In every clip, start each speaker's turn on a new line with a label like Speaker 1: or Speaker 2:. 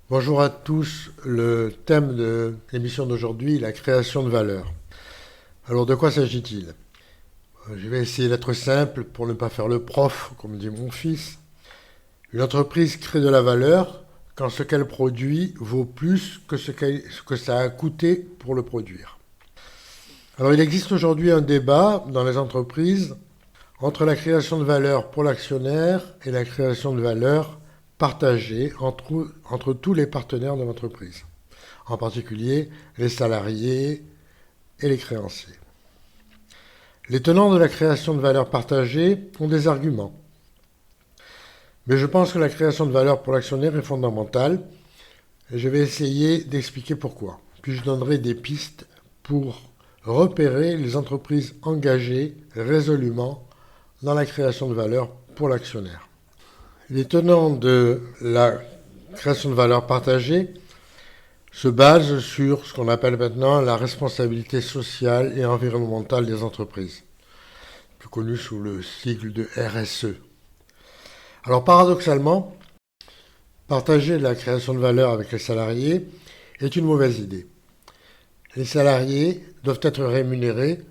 Speaker 1: Bonjour à tous, le thème de l'émission d'aujourd'hui, la création de valeur. Alors de quoi s'agit-il? Je vais essayer d'être simple pour ne pas faire le prof, comme dit mon fils. Une entreprise crée de la valeur quand ce qu'elle produit vaut plus que ce que ça a coûté pour le produire. Alors il existe aujourd'hui un débat dans les entreprises entre la création de valeur pour l'actionnaire et la création de valeur partagée entre tous les partenaires de l'entreprise, en particulier les salariés et les créanciers. Les tenants de la création de valeur partagée ont des arguments, mais je pense que la création de valeur pour l'actionnaire est fondamentale et je vais essayer d'expliquer pourquoi. Puis je donnerai des pistes pour repérer les entreprises engagées résolument dans la création de valeur pour l'actionnaire. Les tenants de la création de valeur partagée se basent sur ce qu'on appelle maintenant la responsabilité sociale et environnementale des entreprises, plus connue sous le sigle de RSE. Alors paradoxalement, partager la création de valeur avec les salariés est une mauvaise idée. Les salariés doivent être rémunérés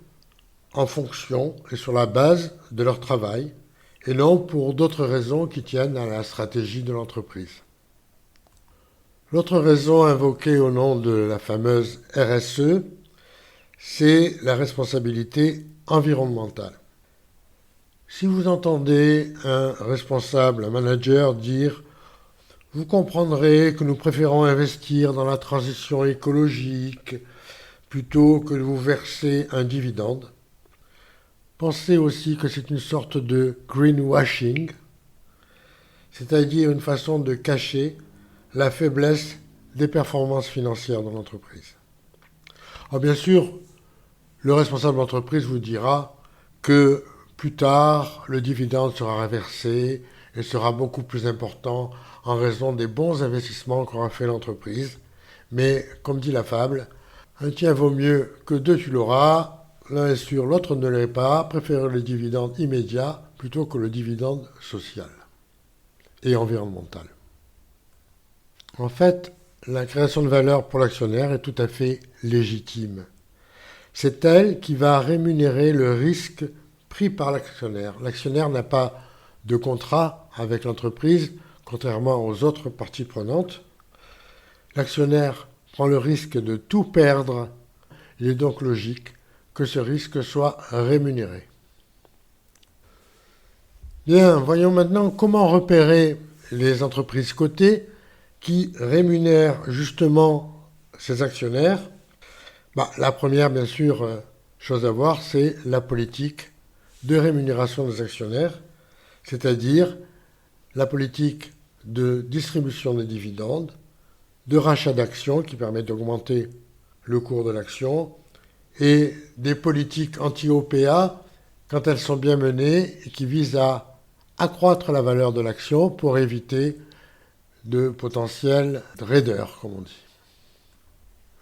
Speaker 1: en fonction et sur la base de leur travail, et non pour d'autres raisons qui tiennent à la stratégie de l'entreprise. L'autre raison invoquée au nom de la fameuse RSE, c'est la responsabilité environnementale. Si vous entendez un responsable, un manager dire « Vous comprendrez que nous préférons investir dans la transition écologique plutôt que de vous verser un dividende », pensez aussi que c'est une sorte de greenwashing, c'est-à-dire une façon de cacher la faiblesse des performances financières de l'entreprise. Alors bien sûr, le responsable d'entreprise vous dira que plus tard, le dividende sera reversé et sera beaucoup plus important en raison des bons investissements qu'aura fait l'entreprise. Mais, comme dit la fable, un tien vaut mieux que deux tu l'auras, l'un est sûr, l'autre ne l'est pas, préférez le dividende immédiat plutôt que le dividende social et environnemental. En fait, la création de valeur pour l'actionnaire est tout à fait légitime. C'est elle qui va rémunérer le risque pris par l'actionnaire. L'actionnaire n'a pas de contrat avec l'entreprise, contrairement aux autres parties prenantes. L'actionnaire prend le risque de tout perdre. Il est donc logique que ce risque soit rémunéré. Bien, voyons maintenant comment repérer les entreprises cotées qui rémunèrent justement ces actionnaires. La première, bien sûr, chose à voir, c'est la politique de rémunération des actionnaires, c'est-à-dire la politique de distribution des dividendes, de rachat d'actions qui permettent d'augmenter le cours de l'action, et des politiques anti-OPA quand elles sont bien menées et qui visent à accroître la valeur de l'action pour éviter de potentiels raideurs, comme on dit.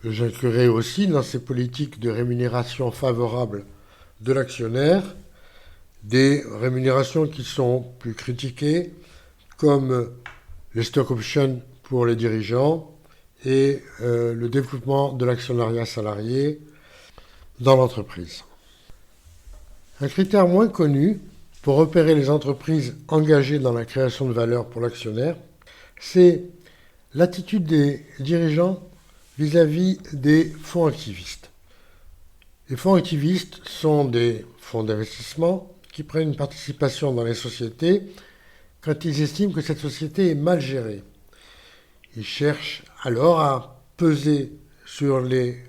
Speaker 1: J'inclurai aussi dans ces politiques de rémunération favorable de l'actionnaire des rémunérations qui sont plus critiquées, comme les stock options pour les dirigeants et le développement de l'actionnariat salarié dans l'entreprise. Un critère moins connu pour repérer les entreprises engagées dans la création de valeur pour l'actionnaire, c'est l'attitude des dirigeants vis-à-vis des fonds activistes. Les fonds activistes sont des fonds d'investissement qui prennent une participation dans les sociétés quand ils estiment que cette société est mal gérée. Ils cherchent alors à peser sur les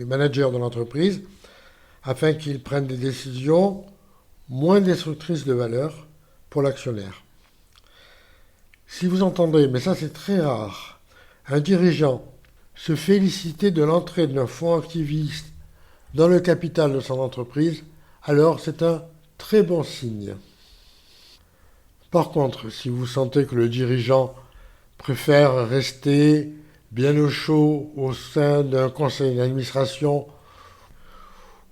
Speaker 1: managers de l'entreprise afin qu'ils prennent des décisions moins destructrices de valeur pour l'actionnaire. Si vous entendez, mais ça c'est très rare, un dirigeant se féliciter de l'entrée d'un fonds activiste dans le capital de son entreprise, alors c'est un très bon signe. Par contre, si vous sentez que le dirigeant préfère rester bien au chaud au sein d'un conseil d'administration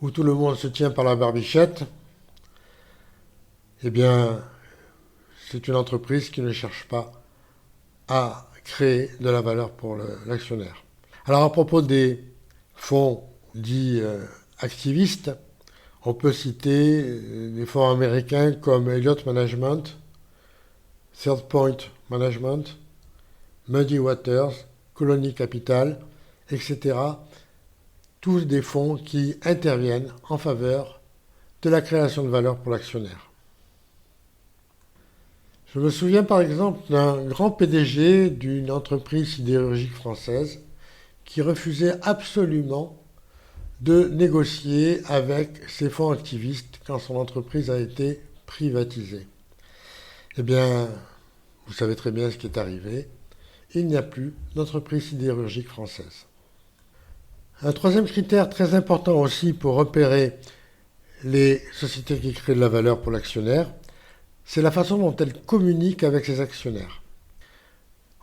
Speaker 1: où tout le monde se tient par la barbichette, eh bien, c'est une entreprise qui ne cherche pas à créer de la valeur pour l'actionnaire. Alors à propos des fonds dits activistes, on peut citer des fonds américains comme Elliott Management, Third Point Management, Muddy Waters, Colony Capital, etc. Tous des fonds qui interviennent en faveur de la création de valeur pour l'actionnaire. Je me souviens par exemple d'un grand PDG d'une entreprise sidérurgique française qui refusait absolument de négocier avec ces fonds activistes quand son entreprise a été privatisée. Eh bien, vous savez très bien ce qui est arrivé. Il n'y a plus d'entreprise sidérurgique française. Un troisième critère très important aussi pour repérer les sociétés qui créent de la valeur pour l'actionnaire, c'est la façon dont elles communiquent avec ses actionnaires.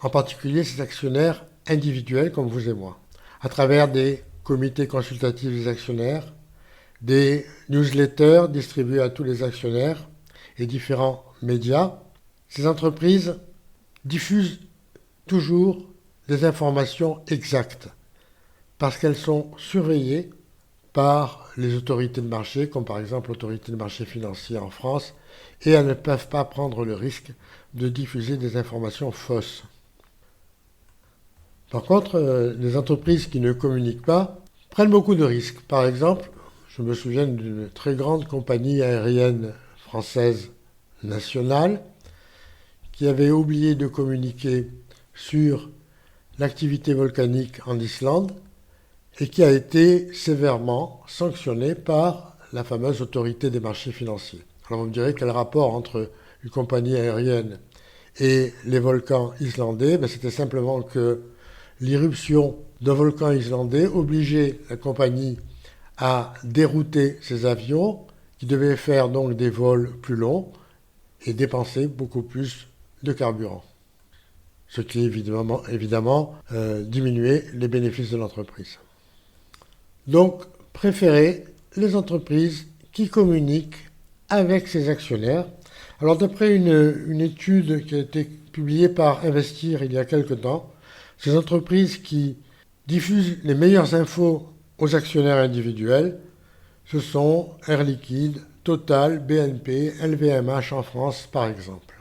Speaker 1: En particulier ses actionnaires individuels comme vous et moi, à travers des comités consultatifs des actionnaires, des newsletters distribués à tous les actionnaires et différents médias. Ces entreprises diffusent toujours des informations exactes parce qu'elles sont surveillées par les autorités de marché, comme par exemple l'autorité de marché financier en France, et elles ne peuvent pas prendre le risque de diffuser des informations fausses. Par contre, les entreprises qui ne communiquent pas prennent beaucoup de risques. Par exemple, je me souviens d'une très grande compagnie aérienne française nationale qui avait oublié de communiquer sur l'activité volcanique en Islande et qui a été sévèrement sanctionnée par la fameuse autorité des marchés financiers. Alors vous me direz quel rapport entre une compagnie aérienne et les volcans islandais? C'était simplement que l'irruption d'un volcan islandais obligeait la compagnie à dérouter ses avions qui devaient faire donc des vols plus longs et dépenser beaucoup plus de carburant. Ce qui évidemment diminuait les bénéfices de l'entreprise. Donc, préférez les entreprises qui communiquent avec ses actionnaires. Alors, d'après une étude qui a été publiée par Investir il y a quelque temps, ces entreprises qui diffusent les meilleures infos aux actionnaires individuels, ce sont Air Liquide, Total, BNP, LVMH en France par exemple.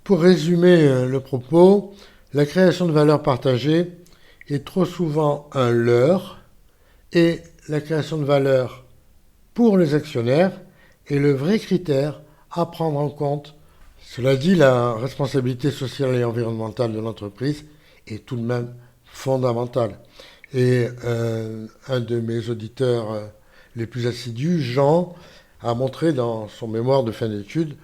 Speaker 1: Pour résumer le propos, la création de valeur partagée est trop souvent un leurre et la création de valeur pour les actionnaires est le vrai critère à prendre en compte. Cela dit, la responsabilité sociale et environnementale de l'entreprise est tout de même fondamentale. Et un de mes auditeurs les plus assidus, Jean, a montré dans son mémoire de fin d'études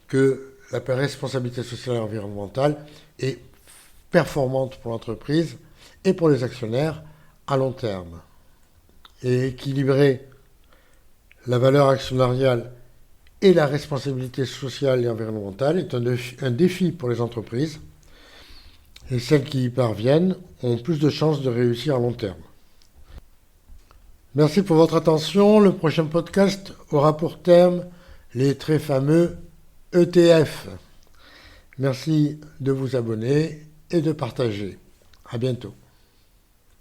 Speaker 1: que la responsabilité sociale et environnementale est performante pour l'entreprise et pour les actionnaires à long terme. Et équilibrer la valeur actionnariale et la responsabilité sociale et environnementale est un défi pour les entreprises. Et celles qui y parviennent ont plus de chances de réussir à long terme. Merci pour votre attention. Le prochain podcast aura pour thème les très fameux ETF. Merci de vous abonner et de partager. À bientôt.